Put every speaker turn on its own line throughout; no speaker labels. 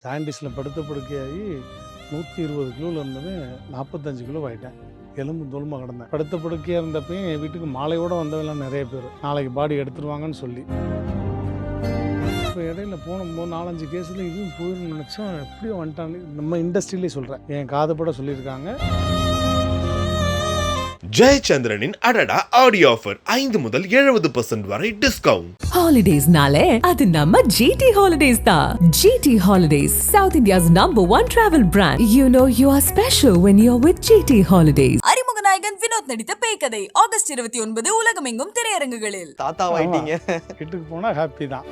ஜாண்டிஸில் படுத்த படுக்கையாகி 120 கிலோவில் இருந்தவன் 45 கிலோ ஆகிட்டேன். எலும்பு தோலுமா கிடந்தேன். படுத்த படுக்கையாக இருந்தப்பையும் என் வீட்டுக்கு மாலையோடு வந்தவெல்லாம் நிறைய பேர் நாளைக்கு பாடி எடுத்துருவாங்கன்னு சொல்லி. இப்போ இடையில போகும்போது 4-5 கேஸில் இதுவும் போயிருந்து நினச்சா எப்படியோ வந்துட்டான்னு நம்ம இண்டஸ்ட்ரியிலே சொல்கிறேன். என் காதுபட சொல்லியிருக்காங்க.
ஜெயச்சந்திரனின் அடடா ஆடியோ ஆஃபர் 5 முதல் 70% வரை டிஸ்கவுண்ட்.
ஹாலிடேஸ்னாலே அது நம்ம GT ஹாலிடேஸ் தான். GT holidays, South India's #1 travel brand. You know you are special when you're with GT holidays.
அறிமுக நாயகன் வினோத் நடித்த பேய்கதை ஆகஸ்ட் 29 உலகமெங்கும் திரையரங்குகளில்.
தாத்தா வாயிட்டீங்க.
வீட்டுக்கு போனால் ஹாப்பி தான்.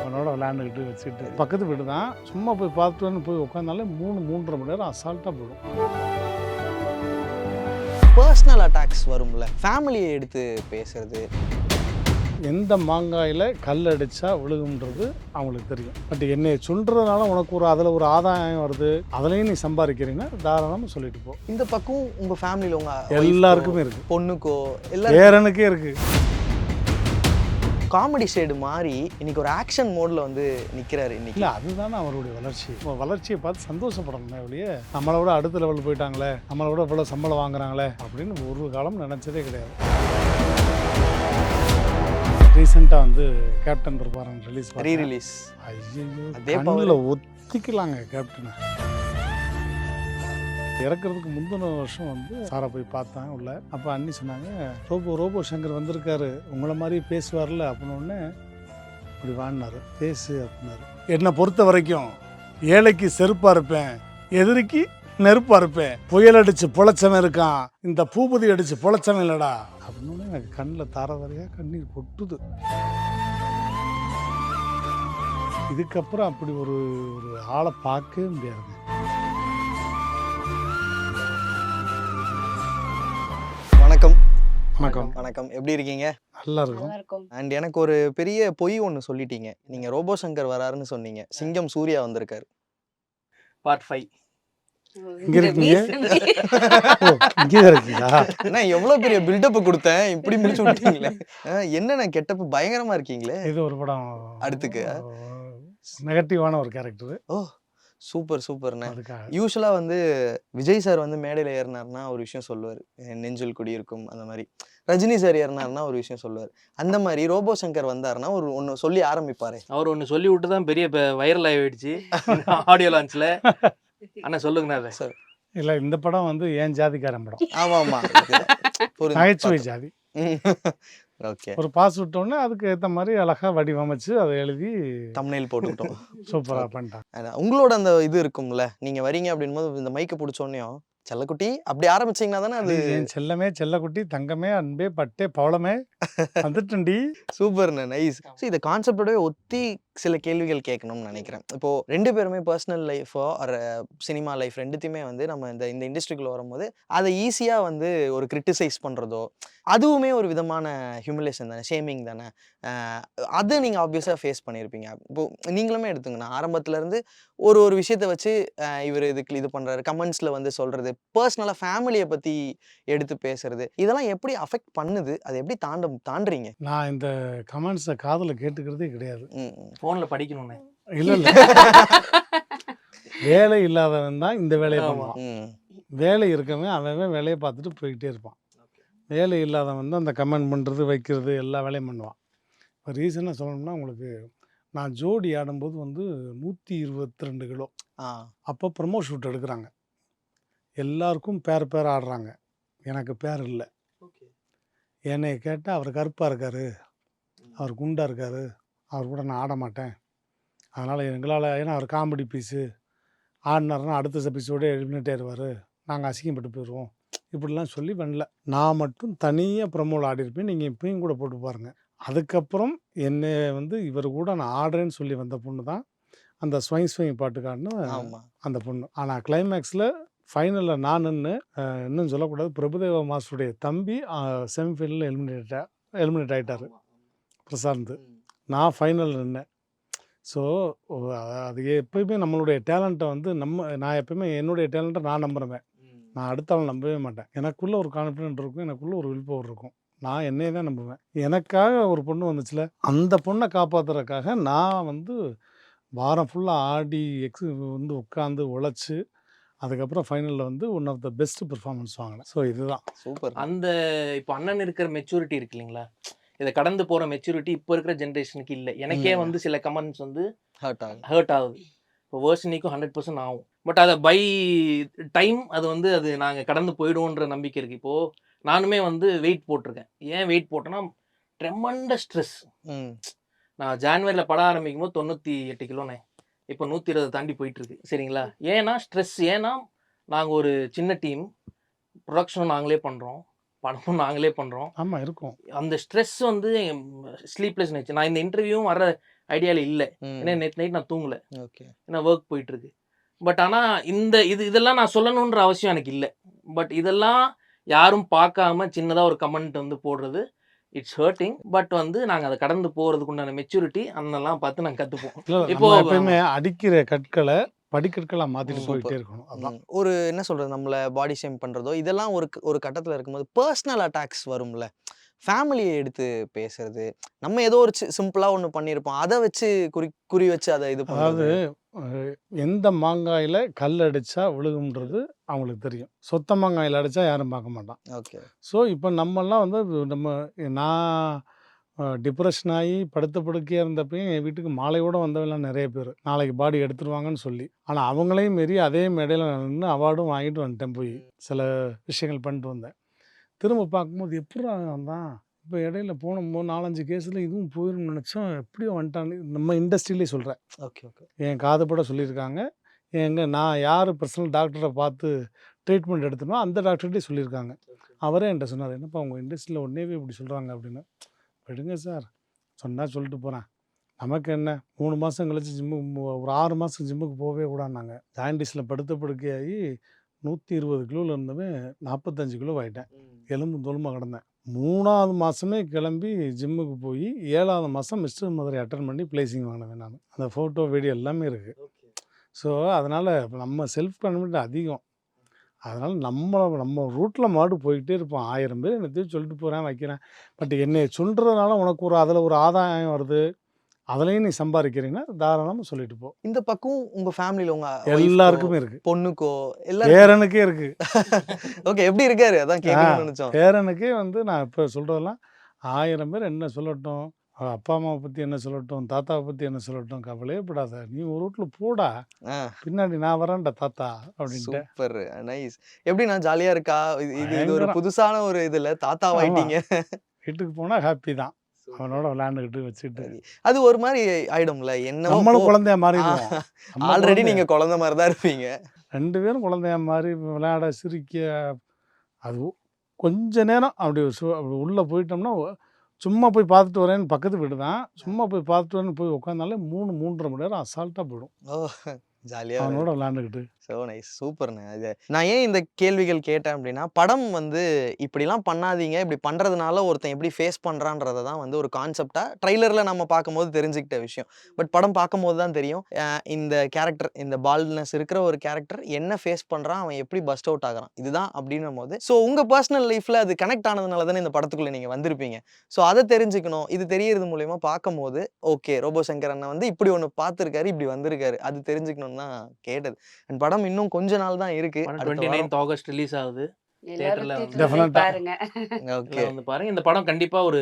அவனோட விளையாண்டுக்கிட்டு வச்சுட்டு பக்கத்து வீடு தான். சும்மா போய் பார்த்துட்டு போய் உட்காந்தாலே 3-3.5 மணி நேரம் அசால்ட்டாக போயிடும்.
பர்சனல் அட்டாக்ஸ் வரும்ல, ஃபேமிலியை எடுத்து பேசுறது.
எந்த மாங்காயில் கல் அடித்தா விழுகும்ன்றது அவங்களுக்கு தெரியும். பட் என்னை சொல்கிறதுனால உனக்கு அதில் ஒரு ஆதாயம் வருது, அதுலேயும் நீ சம்பாதிக்கிறீங்கன்னா தாராளமாக சொல்லிட்டு போ.
இந்த பக்கம் உங்கள் ஃபேமிலியில் உங்கள்
எல்லாருக்குமே இருக்குது,
பொண்ணுக்கோ எல்லாரும்
பேரனுக்கே இருக்குது.
காமெடி சைடு மாதிரி இன்னைக்கு ஒரு ஆக்ஷன் மோடில் வந்து நிற்கிறாரு இன்னைக்கு.
இல்லை, அதுதானே அவருடைய வளர்ச்சி. வளர்ச்சியை பார்த்து சந்தோஷப்படணும் ஒழிய நம்மளை விட அடுத்த லெவல் போயிட்டாங்களே, நம்மளை விட இவ்வளோ சம்பளம் வாங்குறாங்களே அப்படின்னு ஒரு காலம் நினச்சதே கிடையாது. ரீசெண்டாக வந்து கேப்டன் இருப்பாருங்க
ரிலீஸ்.
ஐயோ,
அதே
கண்ணில் ஒத்திக்கலாங்க கேப்டனை. இறக்குறதுக்கு முந்தின வருஷம் வந்து சாரை போய் பார்த்தேன் உள்ள. அப்போ அண்ணி சொன்னாங்க, ரோபோ சங்கர் வந்திருக்காரு, உங்களை மாதிரி பேசுவார்ல அப்படின்னு. இப்படி வாங்கினாரு, பேசு அப்படின்னாரு. என்னை பொறுத்த வரைக்கும் ஏழைக்கு செருப்பாக இருப்பேன், எதிரிக்கு நெருப்பாக இருப்பேன். புயல் அடித்து பொழைச்சவன் இருக்கான், இந்த பூபதி அடித்து பொழைச்சவன் இல்லடா அப்படின்னு எனக்கு கண்ணில் தாரதாரையாக கண்ணீர் கொட்டுது. இதுக்கப்புறம் அப்படி ஒரு ஆளை பார்க்கவே முடியாதுங்க.
வணக்கம்.
வணக்கம்.
வணக்கம், எப்படி இருக்கீங்க?
நல்லா இருக்கும்.
அண்ட் எனக்கு ஒரு பெரிய பொய் ஒன்று சொல்லிட்டீங்க. நீங்கள் ரோபோ சங்கர் வராருன்னு சொன்னீங்க. சிங்கம் சூர்யா வந்திருக்காரு. பார்ட் 5
இங்கே இருக்கீங்க. இங்கே இருக்கீங்களா?
ஏன்னா எவ்வளோ பெரிய பில்டப் கொடுத்தேன், இப்படி முடிச்சு விட்டீங்களே. என்னென்ன கெட்டப்பு பயங்கரமாக இருக்கீங்களே.
இது ஒரு படம்
அடுத்துக்கு
நெகட்டிவான ஒரு கேரக்டர்.
ஓ, சூப்பர்ண்ணே. யூஸ்வலாக வந்து விஜய் சார் வந்து மேடையில் ஏறினார்னா ஒரு விஷயம் சொல்லுவார், நெஞ்சில் குடியிருக்கும் அந்த மாதிரி. ரஜினி சார் ஏறினார்னா ஒரு விஷயம் சொல்லுவார். அந்த மாதிரி ரோபோ சங்கர் வந்தாருன்னா ஒன்று சொல்லி ஆரம்பிப்பாரு.
அவர் ஒன்று சொல்லி விட்டு தான் பெரிய வைரல் ஆகிடுச்சு ஆடியோ லான்ச்சில். அண்ணா சொல்லுங்கண்ணா அதை.
சார்
இல்லை, இந்த படம் வந்து ஏன் ஜாதிக்காரன் படம்.
ஆமாம்,
நகைச்சுவை ஜாதி.
ஓகே.
ஒரு பாஸ் விட்டோன்னே அதுக்கு ஏற்ற மாதிரி அழகாக வடிவமைச்சு அதை எழுதி
தம்ப்நெயில் போட்டுக்கிட்டோம்.
சூப்பராக பண்ணிட்டான்.
உங்களோட அந்த இது இருக்கும்ல, நீங்கள் வரீங்க அப்படின் போது இந்த மைக்கை பிடிச்சோன்னையும் செல்லக்குட்டி அப்படி ஆரம்பிச்சிங்கன்னா தானே அது
என் செல்லமே, செல்லக்குட்டி, தங்கமே, அன்பே, பட்டே, பவளமே வந்துட்டுண்டி.
சூப்பர்ண்ணே, நைஸ். ஸோ இந்த கான்செப்டோடய ஒத்தி சில கேள்விகள் கேட்கணும்னு நினைக்கிறேன். இப்போது 2 பேருமே பர்சனல் லைஃபோ ஒரு சினிமா லைஃப் ரெண்டுத்தையுமே வந்து நம்ம இந்த இண்டஸ்ட்ரிக்குள்ளே வரும்போது அதை ஈஸியாக வந்து ஒரு கிரிட்டிசைஸ் பண்ணுறதோ அதுவுமே ஒரு விதமான ஹியூமிலேஷன் தானே, ஷேமிங் தானே. அதை நீங்கள் ஆப்வியஸாக ஃபேஸ் பண்ணியிருப்பீங்க. இப்போது நீங்களுமே எடுத்துங்கண்ணா, ஆரம்பத்துலேருந்து ஒரு விஷயத்தை வச்சு இவர் இதுக்கு இது பண்ணுறாரு, கமெண்ட்ஸில் வந்து சொல்கிறது, பர்சனலாக ஃபேமிலியை பற்றி எடுத்து பேசுறது, இதெல்லாம் எப்படி அஃபெக்ட் பண்ணுது? அதை எப்படி தாண்டுறீங்க?
நான் இந்த கமெண்ட்ஸை காதில் கேட்டுக்கிறதே கிடையாது.
ஃபோனில் படிக்கணும்ண்ணே.
இல்லை, வேலை இல்லாதவன் தான் இந்த வேலையை பண்ணுவான். வேலை இருக்கவன் அவன் வேலையை பார்த்துட்டு போய்கிட்டே இருப்பான். வேலை இல்லாதவன் தான் அந்த கமெண்ட் பண்ணுறது, வைக்கிறது, எல்லா வேலையும் பண்ணுவான். இப்போ ரீசனாக சொல்லணும்னா, உங்களுக்கு நான் ஜோடி ஆடும்போது வந்து 122 கிலோ. அப்போ ப்ரமோ ஷூட் எடுக்கிறாங்க, எல்லாருக்கும் பேர் ஆடுறாங்க, எனக்கு பேர் இல்லை. என்னை கேட்டால் அவர் கருப்பாக இருக்கார், அவர் குண்டாக இருக்கார், அவர் கூட நான் ஆட மாட்டேன், அதனால் எங்களால், ஏன்னா அவர் காமெடி பீஸு, ஆடினார்னா அடுத்த எபிசோடே எலிமினேட் ஆயிடுவார், நாங்கள் அசிங்கப்பட்டு போயிடுவோம், இப்படிலாம் சொல்லி பண்ணல. நான் மட்டும் தனியாக ப்ரமோவில் ஆடிருப்பேன், நீங்கள் இப்பயும் கூட போட்டு பாருங்கள். அதுக்கப்புறம் என்னை வந்து இவர் கூட நான் ஆடுறேன்னு சொல்லி வந்த பொண்ணு தான் அந்த ஸ்வைங் பாட்டுக்கான்னு அந்த பொண்ணு. ஆனால் கிளைமேக்ஸில் ஃபைனலில் நான் இன்னும் சொல்லக்கூடாது, பிரபுதேவா மாஸ்டருடைய தம்பி செமிஃபைனலில் எலிமினேட் ஆகிட்டார் பிரசாந்த். நான் ஃபைனல் நின்னேன். ஸோ அது எப்போயுமே நம்மளுடைய டேலண்ட்டை வந்து நான் எப்போயுமே என்னுடைய டேலண்ட்டை நான் நம்புகிறேன், நான் அடுத்த ஆள் நம்பவே மாட்டேன். எனக்குள்ளே ஒரு கான்ஃபிடென்ட் இருக்கும், எனக்குள்ளே ஒரு வில் பவர் இருக்கும், நான் என்னையே தான் நம்புவேன். எனக்காக ஒரு பொண்ணு வந்துச்சுல, அந்த பொண்ணை காப்பாற்றுறதுக்காக நான் வந்து வாரம் ஃபுல்லாக ஆடி வந்து உட்காந்து உழைச்சி அதுக்கப்புறம் ஃபைனலில் வந்து one of the best performance வாங்கினேன். ஸோ இதுதான்.
சூப்பர்.
அந்த இப்போ அண்ணன் இருக்கிற மெச்சூரிட்டி இருக்கு இல்லைங்களா, இதை கடந்து போகிற மெச்சூரிட்டி இப்போ இருக்கிற ஜென்ரேஷனுக்கு இல்லை. எனக்கே வந்து சில கமெண்ட்ஸ் வந்து ஹர்ட் ஆகுது. இப்போ வேர்ஷனிக்கும் 100% ஆகும். பட் அதை பை டைம் அது நாங்கள் கடந்து போயிடுவோன்ற நம்பிக்கை இருக்குது. இப்போது நானுமே வந்து வெயிட் போட்டிருக்கேன். ஏன் வெயிட் போட்டேன்னா ட்ரெமண்டஸ் ஸ்ட்ரெஸ். நான் ஜான்வரியில் பட ஆரம்பிக்கும் போது 98 கிலோண்ணே, இப்போ 120 தாண்டி போயிட்டுருக்கு. சரிங்களா, ஏன்னா ஸ்ட்ரெஸ். ஏன்னா நாங்கள் ஒரு சின்ன டீம், ப்ரொடக்ஷனும் நாங்களே பண்ணுறோம், படமும் நாங்களே பண்ணுறோம்.
ஆமாம் இருக்கும்.
அந்த ஸ்ட்ரெஸ் வந்து ஸ்லீப்லெஸ் நைட்ஸ். நான் இந்த இன்டர்வியூவும் வர ஐடியாவில் இல்லை. ஏன்னா நேற்று நைட் நான் தூங்கலை.
ஓகே.
ஏன்னா ஒர்க் போயிட்டுருக்கு. பட் ஆனால் இதெல்லாம் நான் சொல்லணுன்ற அவசியம் எனக்கு இல்லை. பட் இதெல்லாம் யாரும் பார்க்காம சின்னதாக ஒரு கமெண்ட் வந்து போடுறது இட்ஸ் ஹர்ட்டிங். பட் வந்து நாங்கள் அதை கடந்து போகிறதுக்கு உண்டான மெச்சூரிட்டி அதெல்லாம் பார்த்து நாங்கள் கற்றுப்போம்.
இப்போ எப்பயுமே அடிக்கிற கற்களை படிக்கற்களாக மாற்றிட்டு போயிட்டே இருக்கணும். அதான்
ஒரு என்ன சொல்கிறது, நம்மளை பாடி ஷேம் பண்ணுறதோ இதெல்லாம் ஒரு கட்டத்தில் இருக்கும்போது பர்சனல் அட்டாக்ஸ் வரும்ல, ஃபேமிலியை எடுத்து பேசுறது, நம்ம ஏதோ ஒரு சிம்பிளாக ஒன்று பண்ணியிருப்போம், அதை வச்சு குறி வச்சு அதை இது
அதாவது எந்த மாங்காயில் கல் அடித்தா விழுகும்ன்றது அவங்களுக்கு தெரியும். சொத்த மாங்காயில் அடித்தா யாரும் பார்க்க மாட்டான்.
ஓகே.
ஸோ இப்போ நம்மெல்லாம் வந்து நான் டிப்ரெஷன் ஆகி படுத்த படுக்கையாக இருந்தப்பையும் என் வீட்டுக்கு மாலையோடு வந்தவெல்லாம் நிறைய பேர் நாளைக்கு பாடி எடுத்துருவாங்கன்னு சொல்லி. ஆனால் அவங்களையும் மீறி அதே மேடையில் நான் நின்று அவார்டும் வாங்கிட்டு வந்துட்டேன். போய் சில விஷயங்கள் பண்ணிட்டு வந்தேன். திரும்ப பார்க்கும்போது எப்படி வந்தான், இப்போ இடையில போன 4-5 கேஸில் இதுவும் போயிடும்னு நினச்சோம், எப்படியோ வந்துட்டான்னு நம்ம இண்டஸ்ட்ரியிலே சொல்கிறேன்.
Okay okay.
என் காதுபட சொல்லியிருக்காங்க. நான் யார் பர்சனல் டாக்டரை பார்த்து ட்ரீட்மெண்ட் எடுத்தனோ அந்த டாக்டர்கிட்டே சொல்லியிருக்காங்க. அவரே என்கிட்ட சொன்னார், என்னப்பா உங்கள் இண்டஸ்ட்ரியில் ஒன்றேவே இப்படி சொல்கிறாங்க அப்படின்னு. விடுங்க சார், சொன்னால் சொல்லிட்டு போகிறேன், நமக்கு என்ன. 3 மாதம் கழிச்சு ஒரு 6 மாதம் ஜிம்முக்கு போகவே கூடாதுனாங்க. ஜாயின்டிஸில் படுத்த படுக்கையாகி 120 கிலோவில் இருந்தவன் 45 கிலோ ஆகிட்டேன். எலும்பு தோலுமா கிடந்தேன். 3ஆவது மாதமே கிளம்பி ஜிம்முக்கு போய் 7ஆவது மாதம் மிஸ்டர் மதுரை அட்டன் பண்ணி பிளேசிங் வாங்கினேன் நான். அந்த ஃபோட்டோ வீடியோ எல்லாமே இருக்குது. ஸோ அதனால் நம்ம செல்ஃப் கான்ஃபிடென்ட் அதிகம். அதனால் நம்ம ரூட்டில் மாடு போய்கிட்டே இருப்போம். 1000 பேர் என்னத்தையும் சொல்லிட்டு போகிறேன் வைக்கிறேன். பட் என்னை சொல்கிறதுனால உனக்கு அதில் ஒரு ஆதாயம் வருது, அதுலேயும் நீ சம்பாதிக்கிறீங்கன்னா தாராளமாக சொல்லிட்டு போ.
இந்த பக்கம் உங்கள் ஃபேமிலியில்
எல்லாருக்குமே இருக்குது,
பொண்ணுக்கோ
பேரனுக்கே இருக்குது.
ஓகே. எப்படி இருக்காரு அதான் கேட்கணும்னு நினச்சோம்.
பேரனுக்கே வந்து நான் இப்போ சொல்கிறதெல்லாம் 1000 பேர் என்ன சொல்லட்டும், அப்பா அம்மாவை பற்றி என்ன சொல்லட்டும், தாத்தாவை பற்றி என்ன சொல்லட்டும், கவலையே படாத, நீ ஒரு வீட்டில் போடா, பின்னாடி நான் வரேன்டா தாத்தா அப்படின்ட்டு.
Super, nice. எப்படி நான் ஜாலியாக இருக்கா? இது ஒரு புதுசான ஒரு இதில் தாத்தா ஆயிட்டீங்க.
வீட்டுக்கு போனால் ஹாப்பி தான், அவனோட விளையாண்டுக்கிட்டு வச்சுட்டு.
அது ஒரு மாதிரி ஆயிடும்ல, என்ன
நம்மளும் குழந்தைய மாதிரி.
ஆல்ரெடி நீங்கள் குழந்தை மாதிரி தான் இருப்பீங்க.
2 பேரும் குழந்தைய மாதிரி விளையாட சிரிக்க. அது கொஞ்ச நேரம் அப்படி உள்ளே போயிட்டோம்னா, சும்மா போய் பார்த்துட்டு வரேன்னு பக்கத்து வீடு தான், சும்மா போய் பார்த்துட்டு வரேன்னு போய் உட்காந்தாலே 3-3.5 மணி நேரம் அசால்ட்டாக போயிடும்.
ஓ, ஜாலியாக
அவனோட விளையாண்டுக்கிட்டு.
ஸோ நைஸ், சூப்பர்ண்ணே. அது நான் ஏன் இந்த கேள்விகள் கேட்டேன் அப்படின்னா, படம் வந்து இப்படிலாம் பண்ணாதீங்க, இப்படி பண்ணுறதுனால ஒருத்தன் எப்படி ஃபேஸ் பண்ணுறான்றதை தான் வந்து ஒரு கான்செப்டாக ட்ரைலரில் நம்ம பார்க்கும்போது தெரிஞ்சுக்கிட்ட விஷயம். பட் படம் பார்க்கும்போது தான் தெரியும் இந்த கேரக்டர், இந்த பால்ட்னஸ் இருக்கிற ஒரு கேரக்டர் என்ன ஃபேஸ் பண்ணுறான், அவன் எப்படி பஸ்ட் அவுட் ஆகிறான், இதுதான் அப்படின்னும் போது. ஸோ உங்கள் பர்சனல் லைஃப்பில் அது கனெக்ட் ஆனதுனால தானே இந்த படத்துக்குள்ளே நீங்கள் வந்திருப்பீங்க. ஸோ அதை தெரிஞ்சுக்கணும், இது தெரியறது மூலயமா பார்க்கும்போது ஓகே ரோபோ சங்கர் அண்ணன் வந்து இப்படி ஒன்று பார்த்துருக்காரு, இப்படி வந்திருக்காரு, அது தெரிஞ்சுக்கணும்னு தான் கேட்டது. அண்ட் படம் இன்னும் கொஞ்ச நாள் தான் இருக்கு.
29th ஆகஸ்ட் ரிலீஸ் ஆகுது. தியேட்டர்ல
பாருங்க.
ஓகே,
வந்து பாருங்க. இந்த படம் கண்டிப்பா ஒரு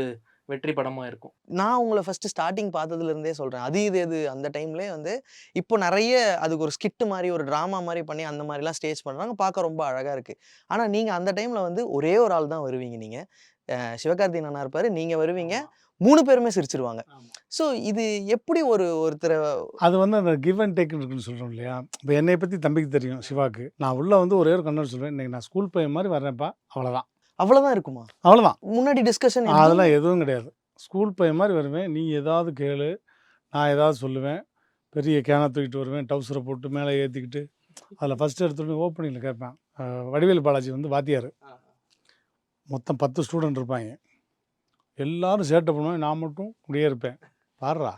வெற்றி படமா இருக்கும்.
நான் உங்களை ஃபர்ஸ்ட் ஸ்டார்டிங் பார்த்ததுல இருந்தே சொல்றேன், அது இது அந்த டைம்லேயே வந்து இப்போ நிறைய அதுக்கு ஒரு ஸ்கிட் மாதிரி ஒரு ட்ராமா மாதிரி பண்ணி அந்த மாதிரிலாம் ஸ்டேஜ் பண்ணுறாங்க, பார்க்க ரொம்ப அழகா இருக்கு. ஆனால் நீங்கள் அந்த டைம்ல வந்து ஒரே ஒரு ஆள் தான் வருவீங்க. நீங்கள் சிவகார்த்திகேயன் அண்ணா இருப்பாரு, நீங்க வருவீங்க, 3 பேருமே சிரிச்சிருவாங்க. ஸோ இது எப்படி ஒருத்தரை
அது வந்து அந்த கிவ் அண்ட் டேக் இருக்குன்னு சொல்கிறோம் இல்லையா. இப்போ என்னை பற்றி தம்பிக்கு தெரியும், சிவாக்கு. நான் உள்ளே வந்து ஒரே ஒரு கண்ணர் சொல்லுவேன், இன்னைக்கு நான் ஸ்கூல் பையன் மாதிரி வர்றேன்ப்பா, அவ்வளோதான்.
அவ்வளோதான் இருக்குமா?
அவ்வளோதான்,
முன்னாடி டிஸ்கஷன்
அதெல்லாம் எதுவும் கிடையாது. ஸ்கூல் பையன் மாதிரி வருவேன், நீ ஏதாவது கேளு, நான் ஏதாவது சொல்லுவேன். பெரிய கேனை தூக்கிட்டு வருவேன், டவுசரை போட்டு மேலே ஏற்றிக்கிட்டு. அதில் ஃபஸ்ட்டு எடுத்துகிட்டு ஓப்பனிங்கில் கேட்பேன். வடிவேலு பாலாஜி வந்து வாத்தியார், மொத்தம் 10 ஸ்டூடெண்ட் இருப்பாங்க, எல்லாரும் சேட்டை பண்ணுவேன், நான் மட்டும் இப்படியே இருப்பேன். பாடுறா,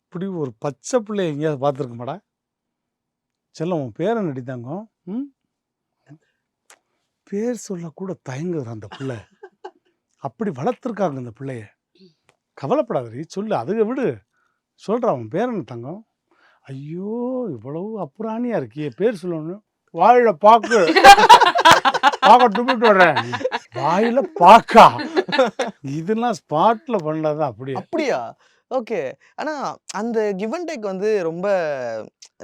இப்படி ஒரு பச்சை பிள்ளைய எங்கேயாவது பார்த்துருக்க மாடா செல்லம், உன் பேரை நடித்தாங்க, பேர் சொல்லக்கூட தயங்குற அந்த பிள்ளை, அப்படி வளர்த்துருக்காங்க அந்த பிள்ளைய, கவலைப்படாதீ சொல்லு, அதுக விடு, சொல்கிறா அவன் பேர் என்ன தங்கம்? ஐயோ இவ்வளவு அப்புறாணியாக இருக்கியே, பேர் சொல்லணும். வாயில பாக்கு பாக்க துப்பிட்டு வர்றேன். வாயில பாக்கா? இதெல்லாம் ஸ்பாட்டில் பண்ணது அப்படியே.
அப்படியா? ஓகே. ஆனா அந்த கிவ் அண்ட் டேக் வந்து ரொம்ப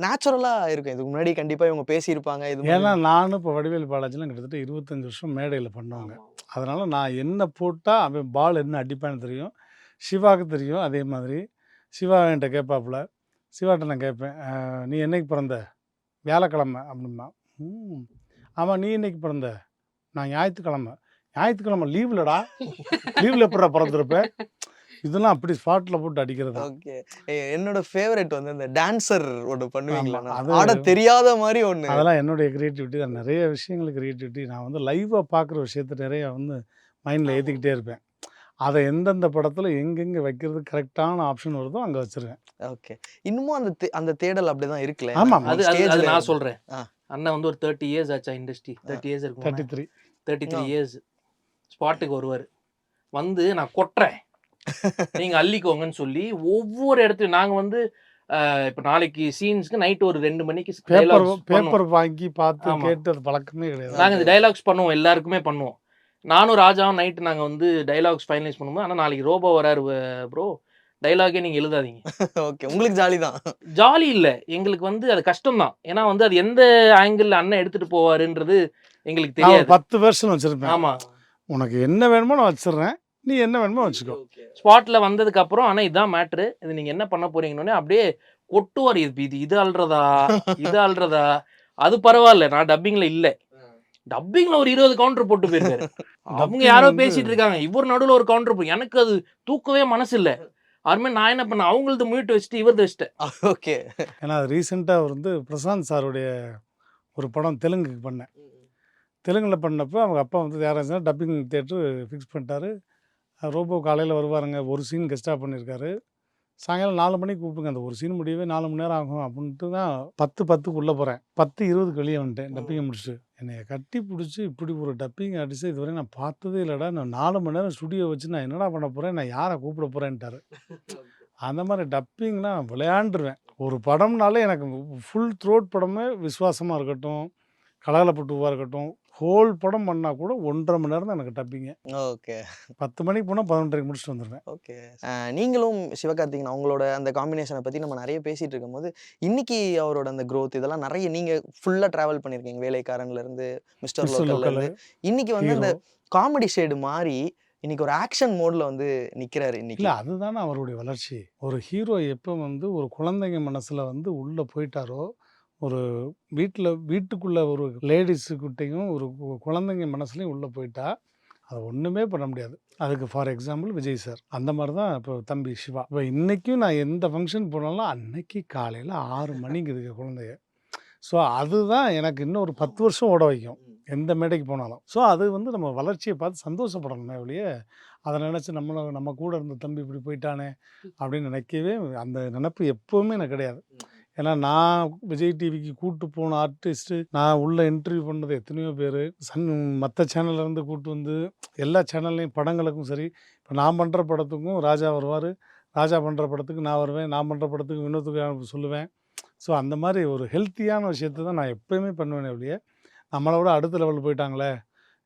நேச்சுரலா இருக்கும். இதுக்கு முன்னாடி கண்டிப்பா இவங்க பேசியிருப்பாங்க. இது மாதிரி
ஏன்னா நானும் இப்போ வடிவேல் பாலாஜிலாம் கிட்டத்தட்ட 25 வருஷம் மேடையில் பண்ணவங்க. அதனால் நான் என்ன போட்டால் அவன் பால் என்ன அடிப்பான்னு தெரியும். சிவாவுக்கு தெரியும். அதே மாதிரி சிவா என்கிட்ட கேட்பாப்புல. சிவாட்ட நான் கேட்பேன், நீ என்னைக்கு பிறந்த? வியாழக்கிழமை அப்படிம்பா. ஆமாம், நீ என்னைக்கு பிறந்த? நான் ஞாயிற்றுக்கிழமை. ஞாயிற்றுக்கிழமை லீவ்லடா, லீவில் எப்படா பிறந்திருப்பேன்? இதெல்லாம் அப்படி ஸ்பாட்டில் போட்டு அடிக்கிறது.
ஓகே. என்னோட ஃபேவரட் வந்து இந்த டான்சர் ஒன்று பண்ணுவீங்களா?
ஆமா, அது
ஆட தெரியாத மாதிரி ஒன்று.
அதெல்லாம் என்னுடைய கிரியேட்டிவிட்டி தான். நிறைய விஷயங்கள் கிரியேட்டிவிட்டி. நான் வந்து லைவாக பார்க்குற விஷயத்த நிறைய வந்து மைண்டில் ஏற்றிக்கிட்டே இருப்பேன். அதை எந்தெந்த படத்தில் எங்கெங்கே வைக்கிறது கரெக்டான ஆப்ஷன் வருதோ அங்கே வச்சுருவேன்.
ஓகே. இன்னமும் அந்த தேடல் அப்படிதான் இருக்குல்ல.
ஆமாம்.
அது அது நான் சொல்றேன்.
ஆ.
அண்ணன் வந்து ஒரு 30 இயர்ஸ் ஆச்சா இண்டஸ்ட்ரி. 30 இயர்ஸ் இருக்கும்.
33.
33 இயர்ஸ். ஸ்பாட்டுக்கு வருவார். வந்து நான் கொட்டுறேன், நீங்க அள்ளிக்கோங்கன்னு சொல்லி ஒவ்வொரு இடத்துலையும் நாங்க வந்து இப்போ நாளைக்கு சீன்ஸ்க்கு நைட் ஒரு 2 மணிக்கு
பேப்பர் வாங்கி பார்த்து
ஆமா.
கேட்டு அது பழக்கமே கிடையாது.
நாங்கள் இந்த டைலாக்ஸ் பண்ணுவோம், எல்லாருக்குமே பண்ணுவோம். நானும் ராஜாவும் நைட்டு நாங்கள் வந்து டைலாக்ஸ் ஃபைனலைஸ் பண்ணும்போது, ஆனால் நாளைக்கு ரோபோ வராரு ப்ரோ, டைலாகே நீங்கள் எழுதாதீங்க.
ஓகே. உங்களுக்கு ஜாலி தான்.
ஜாலி இல்லை, எங்களுக்கு வந்து அது கஷ்டம் தான். ஏன்னா வந்து அது எந்த ஆங்கிள் அண்ணன் எடுத்துட்டு போவாருன்றது எங்களுக்கு
நான் ஒரு
தெரியாது.
10 வெர்ஷன் வச்சுருப்பேன்.
ஆமா,
உனக்கு என்ன வேணுமோ நான் வச்சிடுறேன், நீ என்ன வேணுமோ வச்சுக்கோ.
ஸ்பாட்ல வந்ததுக்கு அப்புறம் ஆனால் இதான் மேட்ரு, இது நீங்க என்ன பண்ண போறீங்கன்னு அப்படியே கொட்டுவார். இது அல்றதா, இது அல்றதா, அது பரவாயில்ல, நான் டப்பிங்ல இல்லை. டப்பிங்ல ஒரு 20 கவுண்டர் போட்டு போயிருக்காரு. அவங்க
Dubbing
யாரோ
வந்து-
பேசிட்டு இருக்காங்க, இவர் நடுவில் ஒரு கவுண்டர். எனக்கு அது தூக்கவே மனசு இல்லை. அதுமாதிரி நான் என்ன பண்ணேன், அவங்களது மியூட் வச்சுட்டு இவரது வச்சுட்டேன்.
ஓகே.
ஏன்னா அது ரீசெண்டாக வந்து பிரசாந்த் சாருடைய ஒரு படம் தெலுங்குக்கு பண்ணேன். தெலுங்கில் பண்ணப்போ அவங்க அப்பா வந்து யாராச்சும் டப்பிங் தியேட்டர் ஃபிக்ஸ் பண்ணிட்டாரு. ரோபோ காலையில் வருவாருங்க, ஒரு சீன் கெஸ்ட்டாக பண்ணியிருக்காரு. சாயங்காலம் 4 மணிக்கு கூப்பிடுங்க, அந்த ஒரு சீன் முடியவே 4 மணி நேரம் ஆகும் அப்படின்ட்டு தான் 10:10க்கு உள்ளே போகிறேன். 10:20க்கு வெளியே வந்துட்டேன் டப்பிங்கை முடிச்சுட்டு. என்னைய கட்டி பிடிச்சி இப்படி ஒரு டப்பிங் அடிச்சு இதுவரை நான் பார்த்ததே இல்லைடா, நான் 4 மணி நேரம் ஸ்டுடியோ வச்சு நான் என்னடா பண்ண போகிறேன், நான் யாரை கூப்பிட போகிறேன்ட்டாரு. அந்த மாதிரி டப்பிங்னா விளையாண்டுருவேன். ஒரு படம்னாலே எனக்கு ஃபுல் த்ரோட் படமே விஸ்வாசமாக இருக்கட்டும், கலகலப்பட்டுவா இருக்கட்டும், ஹோல் படம் பண்ணால் கூட 1.5 மணி நேரம் தான் எனக்கு டப்பிங்க.
ஓகே.
10 மணிக்கு போனால் 11:30க்கு முடிச்சுட்டு வந்துடுவேன்.
ஓகே. நீங்களும் சிவகார்த்திகேயன் அவங்களோட அந்த காம்பினேஷனை பற்றி நம்ம நிறைய பேசிட்டு இருக்கும்போது, இன்னைக்கு அவரோட அந்த growth இதெல்லாம் நிறைய நீங்கள் ஃபுல்லாக ட்ராவல் பண்ணியிருக்கீங்க. வேலைக்காரன்லேருந்து மிஸ்டர்
மிஸ்டர்
லோக்கல்லேருந்து
லோக்கல்
இன்னைக்கு வந்து அந்த
ஹீரோ.
காமெடி ஷேடு மாறி இன்னைக்கு ஒரு ஆக்ஷன் மோட்ல வந்து நிற்கிறாரு இன்னைக்கு.
இல்லை, அதுதானே அவருடைய வளர்ச்சி. ஒரு ஹீரோ எப்போ வந்து ஒரு குழந்தைங்க மனசில் வந்து உள்ளே போயிட்டாரோ, ஒரு வீட்டுக்குள்ளே ஒரு லேடிஸுக்கிட்டையும் ஒரு குழந்தைங்க மனசுலையும் உள்ளே போயிட்டா அதை ஒன்றுமே பண்ண முடியாது. அதுக்கு ஃபார் எக்ஸாம்பிள் விஜய் சார். அந்த மாதிரி தான் இப்போ தம்பி சிவா. இப்போ இன்றைக்கும் நான் எந்த ஃபங்க்ஷன் போனாலும் அன்னைக்கு காலையில் 6 மணிக்கு இதுக்கு குழந்தைய. ஸோ அதுதான் எனக்கு இன்னும் ஒரு 10 வருஷம் ஓட வைக்கும் எந்த மேடைக்கு போனாலும். ஸோ அது வந்து நம்ம வளர்ச்சியை பார்த்து சந்தோஷப்படணுமே ஒழிய அதை நினச்சி நம்ம கூட இருந்த தம்பி இப்படி போயிட்டானே அப்படின்னு நினைக்கவே அந்த நினப்பு எப்போவுமே எனக்கு கிடையாது. ஏன்னா நான் விஜய் டிவிக்கு கூப்பிட்டு போன ஆர்டிஸ்ட்டு, நான் உள்ளே இன்டர்வியூ பண்ணது எத்தனையோ பேர், மற்ற சேனல்லேருந்து கூப்பிட்டு வந்து எல்லா சேனல்லையும் படங்களுக்கும் சரி, இப்போ நான் பண்ணுற படத்துக்கும் ராஜா வருவார், ராஜா பண்ணுற படத்துக்கு நான் வருவேன், நான் பண்ணுற படத்துக்கு வினோத்துக்கு சொல்லுவேன். ஸோ அந்த மாதிரி ஒரு ஹெல்த்தியான விஷயத்தை தான் நான் எப்போயுமே பண்ணுவேனே ஒழிய, நம்மளை விட அடுத்த லெவல் போயிட்டாங்களே,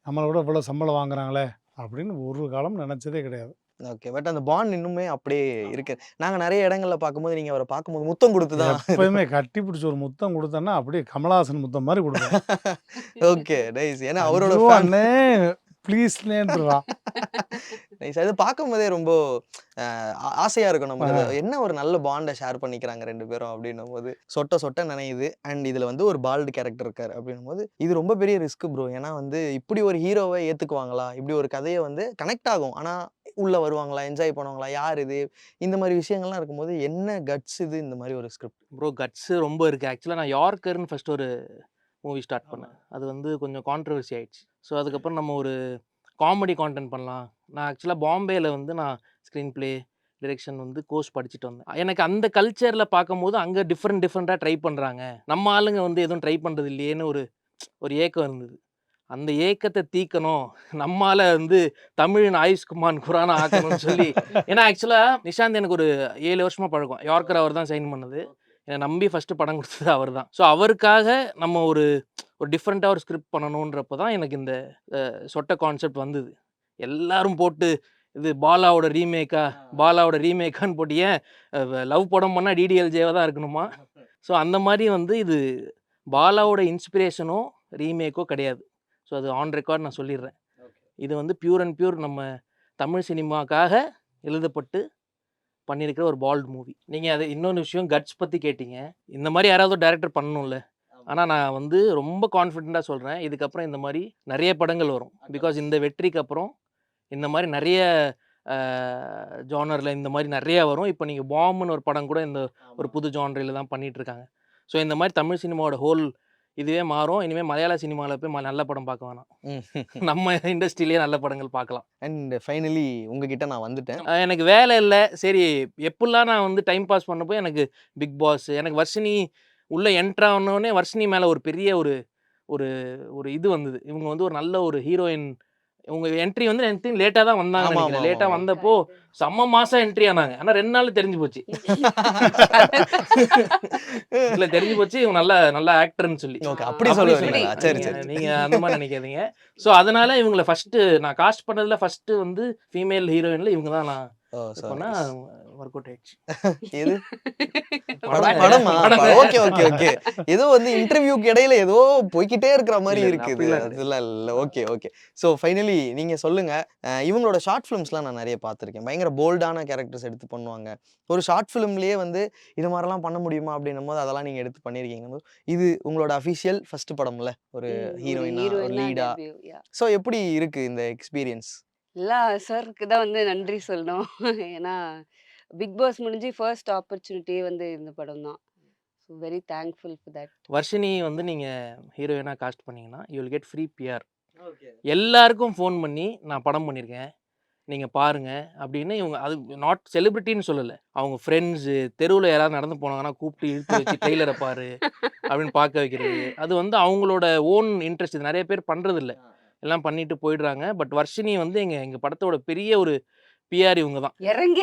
நம்மளை விட இவ்வளோ சம்பளம் வாங்குறாங்களே அப்படின்னு ஒரு காலம் நினச்சதே கிடையாது.
ஓகே. பட் அந்த பாண்ட் இன்னுமே அப்படியே இருக்கு. நாங்க நிறைய இடங்கள்ல பார்க்கும்போது நீங்க அவரை பார்க்கும்போது முத்தம் கொடுத்து தான்.
எப்போயுமே கட்டி பிடிச்சி ஒரு முத்தம் கொடுத்தேன்னா அப்படியே கமலஹாசன் முத்தம் மாதிரி கொடுப்பேன்.
ஓகே. நைஸ். ஏன்னா அவரோட
ஐயோ
ஃபேன்.
அண்ணே ப்ளீஸ்லேன்றான்.
நைஸ். அது பார்க்கும்போதே ரொம்ப ஆசையா இருக்கும். நம்ம என்ன ஒரு நல்ல பாண்டை ஷேர் பண்ணிக்கிறாங்க 2 பேரும் அப்படின்னும் போது சொட்ட சொட்ட நினையுது. அண்ட் இதுல வந்து ஒரு பால்டு கேரக்டர் இருக்காரு அப்படின்னும் போது இது ரொம்ப பெரிய ரிஸ்க் ப்ரோ. ஏன்னா வந்து இப்படி ஒரு ஹீரோவை ஏத்துக்குவாங்களா, இப்படி ஒரு கதையை வந்து கனெக்ட் ஆகும், ஆனா உள்ள வருவாங்களா, என்ஜாய் பண்ணுவாங்களா, யார் இது, இந்த மாதிரி விஷயங்கள்லாம் இருக்கும்போது என்ன கட்ஸ் இது இந்த மாதிரி ஒரு ஸ்கிரிப்ட்.
ப்ரோ கட்ஸு ரொம்ப இருக்குது. ஆக்சுவலாக நான் யார்கர்னு ஃபர்ஸ்ட் ஒரு மூவி ஸ்டார்ட் பண்ணேன். அது வந்து கொஞ்சம் கான்ட்ரவர்சி ஆயிடுச்சு. ஸோ அதுக்கப்புறம் நம்ம ஒரு காமெடி கான்டென்ட் பண்ணலாம். நான் ஆக்சுவலாக பாம்பேயில் வந்து நான் ஸ்க்ரீன் ப்ளே டிரெக்ஷன் வந்து கோர்ஸ் படிச்சுட்டு வந்தேன். எனக்கு அந்த கல்ச்சரில் பார்க்கும்போது அங்கே டிஃப்ரெண்ட்டாக ட்ரை பண்ணுறாங்க, நம்ம ஆளுங்க வந்து எதுவும் ட்ரை பண்ணுறது இல்லையேன்னு ஒரு ஏக்கம் இருந்தது. அந்த ஏக்கத்தை தீக்கணும், நம்மால வந்து தமிழின் ஆயுஷ்குமான் குரானா ஆக்கணும்னு சொல்லி. ஏன்னா ஆக்சுவலாக நிஷாந்த் எனக்கு ஒரு 7 வருஷமாக பழக்கம். யார்கர் அவர் தான் சைன் பண்ணது. என்னை நம்பி ஃபஸ்ட்டு படம் கொடுத்தது அவர் தான். ஸோ அவருக்காக நம்ம ஒரு டிஃப்ரெண்ட்டாக ஒரு ஸ்கிரிப்ட் பண்ணணுன்றப்போ தான் எனக்கு இந்த சொட்ட கான்செப்ட் வந்தது. எல்லாரும் போட்டு இது பாலாவோட ரீமேக்கான்னு போட்டு, ஏன் லவ் படம் பண்ணால் டிடிஎல்ஜேவாக தான் இருக்கணுமா? ஸோ அந்த மாதிரி வந்து இது பாலாவோட இன்ஸ்பிரேஷனோ ரீமேக்கோ கிடையாது. ஸோ அது ஆன் ரெக்கார்ட் நான் சொல்லிடுறேன். இது வந்து பியூர் அண்ட் பியூர் நம்ம தமிழ் சினிமாக்காக எழுதப்பட்டு பண்ணியிருக்கிற ஒரு பால்ட் மூவி. நீங்கள் அது இன்னொரு விஷயம் கட்ஸ் பற்றி கேட்டீங்க. இந்த மாதிரி யாராவது டேரக்டர் பண்ணணும்ல. ஆனால் நான் வந்து ரொம்ப கான்ஃபிடெண்ட்டாக சொல்கிறேன், இதுக்கப்புறம் இந்த மாதிரி நிறைய படங்கள் வரும். பிகாஸ் இந்த வெற்றிக்கு அப்புறம் இந்த மாதிரி நிறைய ஜானரில் இந்த மாதிரி நிறையா வரும். இப்போ நீங்கள் பாம்னு ஒரு படம் கூட இந்த ஒரு புது ஜானரில் தான் பண்ணிகிட்ருக்காங்க. ஸோ இந்த மாதிரி தமிழ் சினிமாவோட ஹோல் இதுவே மாறும். இனிமேல் மலையாள சினிமாவில் போய் நல்ல படம் பார்க்க வேணாம். நம்ம இண்டஸ்ட்ரியிலேயே நல்ல படங்கள் பார்க்கலாம்.
அண்ட் ஃபைனலி உங்ககிட்ட நான் வந்துட்டேன்.
எனக்கு வேலை இல்லை, சரி எப்படிலாம் நான் வந்து டைம் பாஸ் பண்ணப்போ எனக்கு பிக் பாஸ், எனக்கு வர்ஷினி உள்ளே என்ட்ரு ஆனோடனே வர்ஷினி மேலே ஒரு பெரிய ஒரு ஒரு ஒரு இது வந்தது. இவங்க வந்து ஒரு நல்ல ஒரு ஹீரோயின். இவங்க என்ட்ரி வந்து எனக்கு லேட்டாக தான் வந்தாங்க நினைக்கிறேன். லேட்டாக வந்தப்போ செம்ம மாதம் என்ட்ரி ஆனாங்க. ஆனால் 2 நாள் தெரிஞ்சு போச்சு. இல்லை தெரிஞ்சு போச்சு இவங்க நல்ல ஆக்டர்னு சொல்லி.
அப்படி சொல்லுவீங்களா? சரி சரி.
நீங்கள் அந்த மாதிரி நினைக்காதீங்க. ஸோ அதனால இவங்களை ஃபஸ்ட்டு நான் காஸ்ட் பண்ணதில் ஃபஸ்ட்டு வந்து ஃபீமேல் ஹீரோயினில் இவங்க தான் நான் பண்ணால் ஒர்க் அவுட் ஆயிடுச்சு.
எது படமா? Okay okay okay. ஏதோ வந்து இன்டர்வியூக்கு இடையில ஏதோ போய்கிட்டே இருக்கிற மாதிரி இருக்குது. அதெல்லாம் இல்லை. Okay okay. ஸோ ஃபைனலி நீங்கள் சொல்லுங்கள், இவங்களோட ஷார்ட் ஃபிலிம்ஸ்லாம் நான் நிறைய பார்த்துருக்கேன். பயங்கர போல்டான கேரக்டர்ஸ் எடுத்து பண்ணுவாங்க. ஒரு ஷார்ட் ஃபிலிம்லேயே வந்து இது மாதிரிலாம் பண்ண முடியுமா அப்படின்னும் போது அதெல்லாம் நீங்கள் எடுத்து பண்ணியிருக்கீங்க. இது உங்களோட அஃபிஷியல் ஃபர்ஸ்ட் படம்ல ஒரு ஹீரோயினா ஒரு லீடா. ஸோ எப்படி இருக்கு இந்த எக்ஸ்பீரியன்ஸ்?
எல்லா சாருக்கு தான் வந்து நன்றி சொல்லணும். ஏன்னா பிக் பாஸ் முடிஞ்சு ஃபர்ஸ்ட் ஆப்பர்ச்சுனிட்டியே வந்து இந்த படம் தான். So very thankful for that.
Varshini வந்து நீங்கள் ஹீரோயினாக காஸ்ட் பண்ணிங்கன்னா you will get free PR. எல்லாருக்கும் ஃபோன் பண்ணி நான் படம் பண்ணியிருக்கேன், நீங்கள் பாருங்கள் அப்படின்னு. இவங்க அது நாட் செலிபிரிட்டின்னு சொல்லலை, அவங்க ஃப்ரெண்ட்ஸு தெருவில் யாராவது நடந்து போனாங்கன்னா கூப்பிட்டு இழுத்து வச்சு ட்ரெய்லரை பாரு அப்படின்னு பார்க்க வைக்கிறது. அது வந்து அவங்களோட ஓன் இன்ட்ரெஸ்ட். இது நிறைய பேர் பண்ணுறதில்ல, எல்லாம் பண்ணிட்டு போயிடுறாங்க. பட் வர்ஷினி வந்து எங்கள் படத்தோட பெரிய ஒரு பிஆர் இவங்க தான்.
இறங்கி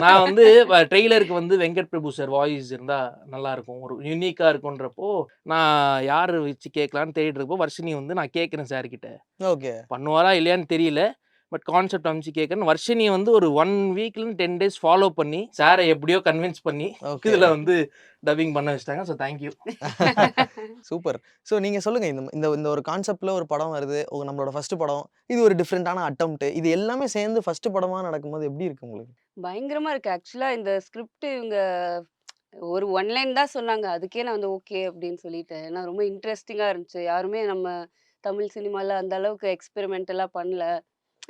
நான் வந்து ட்ரெய்லருக்கு வந்து வெங்கட் பிரபு சார் வாய்ஸ் இருந்தால் நல்லாயிருக்கும், ஒரு யூனிக்காக இருக்குன்றப்போ நான் யார் வச்சு கேட்கலான்னு தேடிட்டு இருப்போ வர்ஷினி வந்து நான் கேட்குறேன் சார்கிட்ட.
ஓகே
பண்ணுவாரா இல்லையான்னு தெரியல, பட் கான்செப்ட் அமைச்சு கேட்குறேன். வர்ஷினி வந்து ஒரு 1 வீக்லேருந்து 10 days ஃபாலோ பண்ணி சாரை எப்படியோ கன்வின்ஸ் பண்ணி இதில் வந்து டப்பிங் பண்ண வச்சிட்டாங்க. So thank you.
சூப்பர். ஸோ நீங்கள் சொல்லுங்கள், இந்த இந்த ஒரு கான்செப்டில் ஒரு படம் வருது, நம்மளோட ஃபர்ஸ்ட் படம், இது ஒரு டிஃப்ரெண்ட்டான அட்டம்ப்ட், இது எல்லாமே சேர்ந்து ஃபர்ஸ்ட் படமாக நடக்கும்போது எப்படி இருக்கு உங்களுக்கு?
பயங்கரமா இருக்கு. ஆக்சுவலா இந்த ஸ்கிரிப்ட் இவங்க ஒரு ஒன்லைன் தான் சொன்னாங்க, அதுக்கே நான் வந்து ஓகே அப்படின்னு சொல்லிட்டேன். ஏன்னா ரொம்ப இன்ட்ரெஸ்டிங்கா இருந்துச்சு. யாருமே நம்ம தமிழ் சினிமால அந்த அளவுக்கு எக்ஸ்பெரிமெண்டெல்லாம் பண்ணல.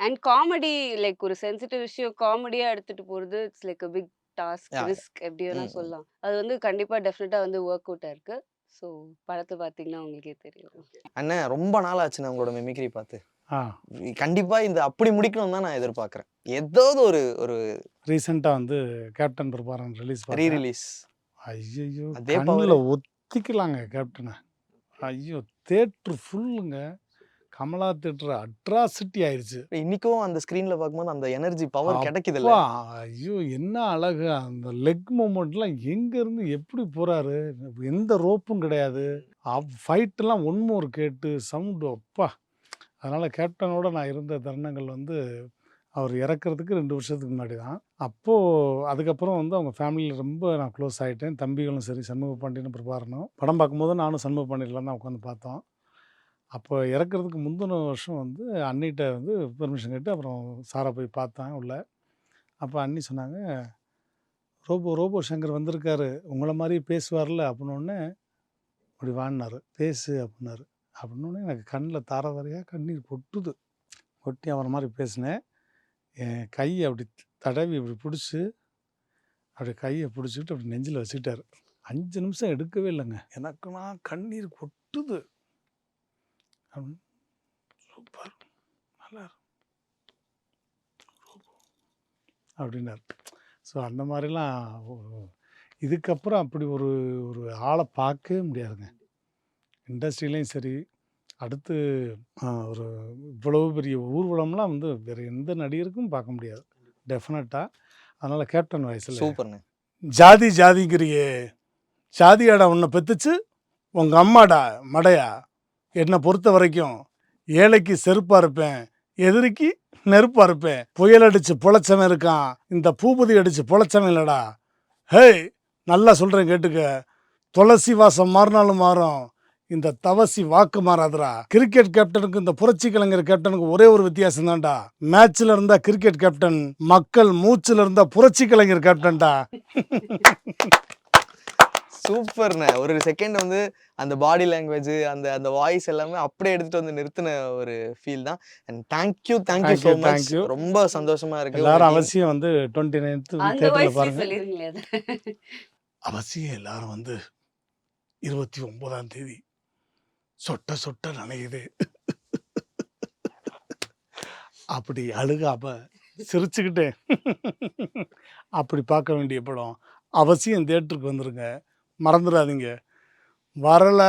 அண்ட் காமெடி, லைக் ஒரு சென்சிட்டிவ் விஷயம் காமெடியா எடுத்துட்டு போறது, it's like a big task, risk எப்படி வேணா சொல்லலாம். அது வந்து கண்டிப்பா டெஃபினட்டா வந்து ஒர்க் அவுட் ஆயிருக்கு. ஸோ படத்தை பார்த்தீங்கன்னா உங்களுக்கே தெரியும்.
அண்ணன் ரொம்ப நாள் ஆச்சுண்ணே உங்களோட மிமிக்ரி பார்த்து.
ஆ
கண்டிப்பா இந்த அப்படி முடிக்கணும் தான் நான் எதிர்பார்க்குறேன். ஏதாவது ஒரு ஒரு
ரீசெண்டாக வந்து கேப்டன் பிரபாரன் ரிலீஸ்
ரீ ரிலீஸ்.
ஐயோ
அதே
கண்ணில் ஒத்திக்கலாங்க கேப்டனை. ஐயோ தேட்ரு ஃபுல்லுங்க. கமலா தேட்டர் அட்ராசிட்டி ஆயிடுச்சு.
இன்னைக்கும் அந்த ஸ்க்ரீனில் பார்க்கும்போது அந்த எனர்ஜி பவர் கிடைக்குது.
அப்பா, ஐயோ என்ன அழகு! அந்த லெக் மூமெண்ட்லாம் எங்கேருந்து எப்படி போகிறாரு, எந்த ரோப்பும் கிடையாது. ஃபைட்டெல்லாம் ஒன்மோர் கேட்டு சவுண்டு அப்பா. அதனால் கேப்டனோட நான் இருந்த தருணங்கள் வந்து அவர் இறக்கிறதுக்கு 2 வருஷத்துக்கு முன்னாடி தான். அப்போது அதுக்கப்புறம் வந்து அவங்க ஃபேமிலியில் ரொம்ப நான் க்ளோஸ் ஆகிட்டேன். தம்பிகளும் சரி, சண்முக பாண்டியனும் பிரபாரனும். படம் பார்க்கும்போது நானும் சண்முக பாண்டியனில் தான் உட்காந்து பார்த்தோம். அப்போ இறக்கிறதுக்கு முந்தின வருஷம் வந்து அண்ணிகிட்ட வந்து பெர்மிஷன் கேட்டு அப்புறம் சாரை போய் பார்த்தேன் உள்ள. அப்போ அண்ணி சொன்னாங்க, ரோபோ சங்கர் வந்திருக்காரு, உங்களை மாதிரி பேசுவார்ல அப்படின்னோடனே அப்படி வாங்கினார், பேசு அப்படின்னாரு. அப்படின்னோடனே எனக்கு கண்ணில் தாரதாரையாக கண்ணீர் கொட்டி அவரை மாதிரி பேசினேன். என் கையை அப்படி தடவி இப்படி பிடிச்சி அப்படி கையை பிடிச்சிக்கிட்டு அப்படி நெஞ்சில் வச்சுக்கிட்டார். 5 நிமிஷம் எடுக்கவே இல்லைங்க. எனக்குன்னா கண்ணீர் கொட்டுது. சூப்பர், நல்லா அப்படின்னார். ஸோ அந்த மாதிரிலாம் இதுக்கப்புறம் அப்படி ஒரு ஆளை பார்க்கவே முடியாதுங்க. இண்டஸ்ட்ரியிலையும் சரி, அடுத்து ஒரு இவ்வளவு பெரிய ஊர்வலம்லாம் வந்து வேறு எந்த நடிகருக்கும் பார்க்க முடியாது டெஃபினட்டாக. அதனால் கேப்டன் வயசில்
சூப்பர்ண்ணே.
ஜாதி ஜாதிங்கிறியே, ஜாதியாடா உன்னை பெத்துச்சு உங்கள் அம்மாடா மடையா. என்னை பொறுத்த வரைக்கும் ஏழைக்கு செருப்பாக இருப்பேன், எதிரிக்கு நெருப்பாக இருப்பேன். புயல் அடித்து பொழைச்சவன் இருக்கான், இந்த பூபதி அடித்து பொழைச்சவன் இல்லைடா. ஹேய், நல்லா சொல்கிறேன் கேட்டுக்க. துளசி வாசம் மாறினாலும் மாறும், இந்த தவசி வாக்கு மாறாதுடா. கிரிக்கெட் கேப்டனுக்கு இந்த புரட்சி கலைஞர் கேப்டனுக்கு ஒரே ஒரு வித்தியாசம் தான்டா. மேட்ச்ல இருந்தா கிரிக்கெட் கேப்டன், மக்கள் மூச்சுல இருந்தா புரட்சி கலைஞர் கேப்டன்டா.
சூப்பர்ண்ணே. ஒரு செகண்ட் வந்து அந்த பாடி லாங்குவேஜ், அந்த அந்த வாய்ஸ் எல்லாமே அப்படியே எடுத்துட்டு வந்து நிறுத்தின ஒரு ஃபீல் தான். And thank you so much. ரொம்ப சந்தோஷமா இருக்கு.
எல்லாரும் அவசியம் வந்து 29th
அந்த
தியேட்டர்ல
வாய்ஸ்ல
பாருங்க.
சொல்லிருங்களே அது.
அவசியம் எல்லாரும் வந்து 29ஆம் தேதி சொட்ட சொட்ட நனையுது அப்படி அழுகாம சிரிச்சுக்கிட்டே அப்படி பார்க்க வேண்டிய படம். அவசியம் தியேட்டருக்கு வந்துருங்க, மறந்துடாதீங்க. வரல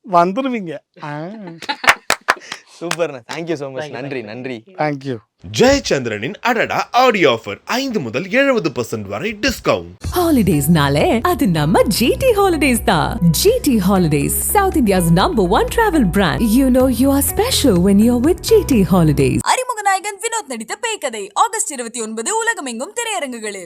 வந்துருவீங்க.
சூப்பர்ண்ணே. Thank you so much. நன்றி நன்றி.
தேங்க்யூ.
ஜெயச்சந்திரனின் அடடா ஆடியோ ஆஃபர் 5 முதல் 70% வரை டிஸ்கவுண்ட்.
Holidays-நாலே அது நம்ம GT Holidays தான். GT Holidays, South India's #1 travel brand. You know you are special when you're with GT Holidays.
அறிமுக நாயகன் வினோத் நடித்த பேய் கதை ஆகஸ்ட் 29 உலகமெங்கும் திரையரங்குகளில்.